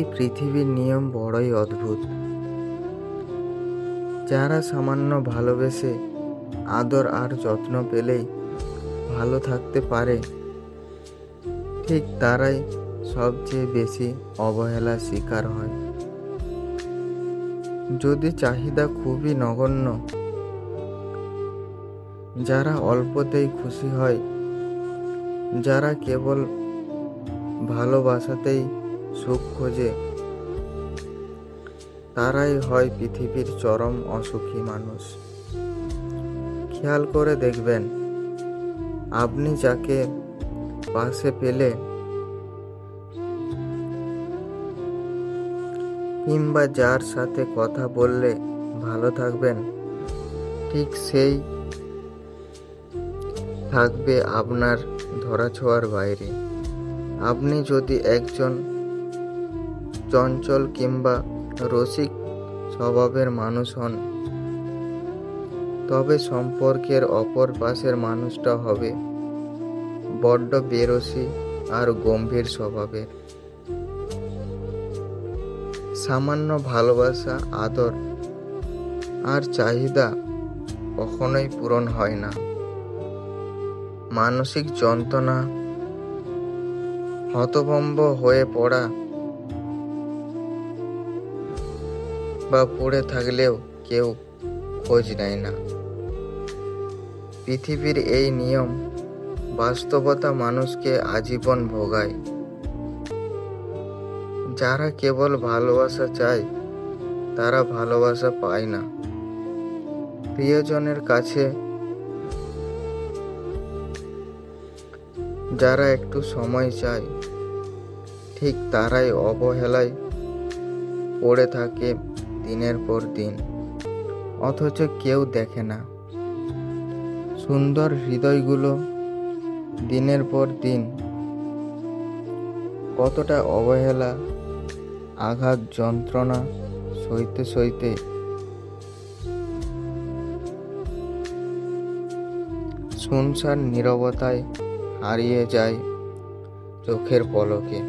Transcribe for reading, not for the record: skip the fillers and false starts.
এই পৃথিবীর নিয়ম বড়ই অদ্ভুত। যারা সামান্য ভালোবেসে আদর আর যত্ন পেলেই ভালো থাকতে পারে, ঠিক তারাই সবচেয়ে বেশি অবহেলার শিকার হয়। যদি চাহিদা খুবই নগণ্য, যারা অল্পতেই খুশি হয়, যারা কেবল ভালোবাসাতেই সুখ খোঁজে, তারাই হয় পৃথিবীর চরম অসুখী মানুষ। খেয়াল করে দেখবেন, আপনি যাকে পাশে পেলে কিংবা যার সাথে কথা বললে ভালো থাকবেন, ঠিক সেই থাকবে আপনার ধরাছোঁয়ার বাইরে। আপনি যদি একজন চঞ্চল কিংবা রসিক স্বভাবের মানুষ হন, তবে সম্পর্কের অপর পাশের মানুষটা হবে বড্ড বেরসি আর গম্ভীর স্বভাবের। সামান্য ভালোবাসা, আদর আর চাহিদা কখনোই পূরণ হয় না। মানসিক যন্ত্রণা, হতভম্ব হয়ে পড়া বা পড়ে থাকলেও কেউ খোঁজ নেয় না। পৃথিবীর এই নিয়ম বাস্তবতা মানুষকে আজীবন ভোগায়। যারা কেবল ভালোবাসা চায়, তারা ভালোবাসা পায় না। প্রিয়জনের কাছে যারা একটু সময় চায়, ঠিক তারাই অবহেলায় পড়ে থাকে দিনের পর দিন, অথচ কেউ দেখে না। সুন্দর হৃদয়গুলো দিনের পর দিন কতটা অবহেলা, আঘাত, যন্ত্রণা সইতে সইতে শুনশান নীরবতায় হারিয়ে যায় চোখের পলকে।